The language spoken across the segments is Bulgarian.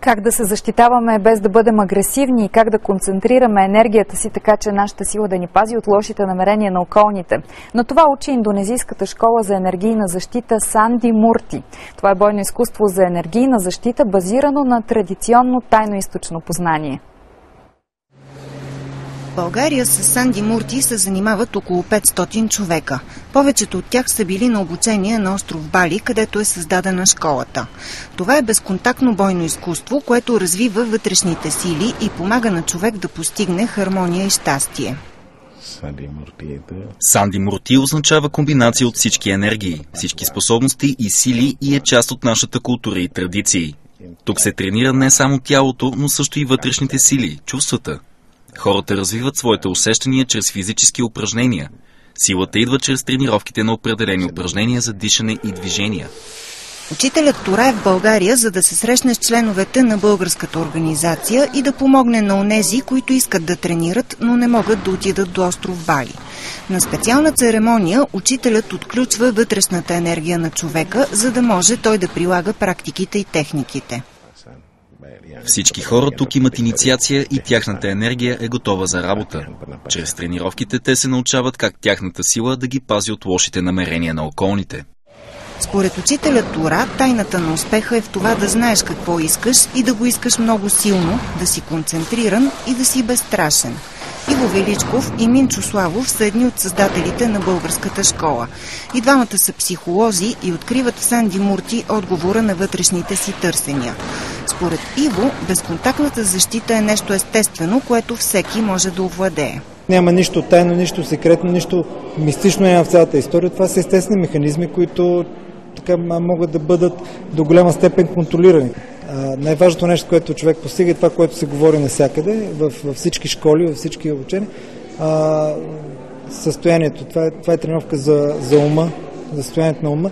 Как да се защитаваме без да бъдем агресивни и как да концентрираме енергията си така, че нашата сила да ни пази от лошите намерения на околните. Но това учи индонезийската школа за енергийна защита Санди Мурти. Това е бойно изкуство за енергийна защита, базирано на традиционно тайноизточно познание. В България с Санди Мурти се занимават около 500 човека. Повечето от тях са били на обучение на остров Бали, където е създадена школата. Това е безконтактно бойно изкуство, което развива вътрешните сили и помага на човек да постигне хармония и щастие. Санди Мурти означава комбинация от всички енергии, всички способности и сили и е част от нашата култура и традиции. Тук се тренира не само тялото, но също и вътрешните сили, чувствата. Хората развиват своите усещания чрез физически упражнения. Силата идва чрез тренировките на определени упражнения за дишане и движения. Учителят Тора е в България, за да се срещне с членовете на българската организация и да помогне на онези, които искат да тренират, но не могат да отидат до остров Бали. На специална церемония учителят отключва вътрешната енергия на човека, за да може той да прилага практиките и техниките. Всички хора тук имат инициация и тяхната енергия е готова за работа. Чрез тренировките те се научават как тяхната сила да ги пази от лошите намерения на околните. Според учителя Тора, тайната на успеха е в това да знаеш какво искаш и да го искаш много силно, да си концентриран и да си безстрашен. Иво Величков и Минчо Славов са едни от създателите на българската школа. И двамата са психолози и откриват в Санди Мурти отговора на вътрешните си търсения. Според Иво, безконтактната защита е нещо естествено, което всеки може да овладее. Няма нищо тайно, нищо секретно, нищо мистично няма в цялата история. Това са естествени механизми, които така могат да бъдат до голяма степен контролирани. Най-важното нещо, което човек постига, е това, което се говори навсякъде, във всички школи, във всички обучения. Състоянието, това е тренировка за ума, за състоянието на ума.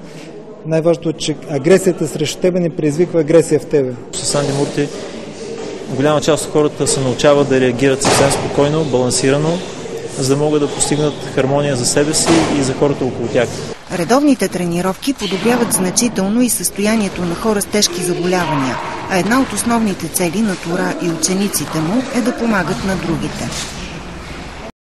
Най-важното е, че агресията срещу тебе не предизвиква агресия в тебе. С Санди Мурти голяма част от хората се научават да реагират съвсем спокойно, балансирано, за да могат да постигнат хармония за себе си и за хората около тях. Редовните тренировки подобряват значително и състоянието на хора с тежки заболявания, а една от основните цели на Тора и учениците му е да помагат на другите.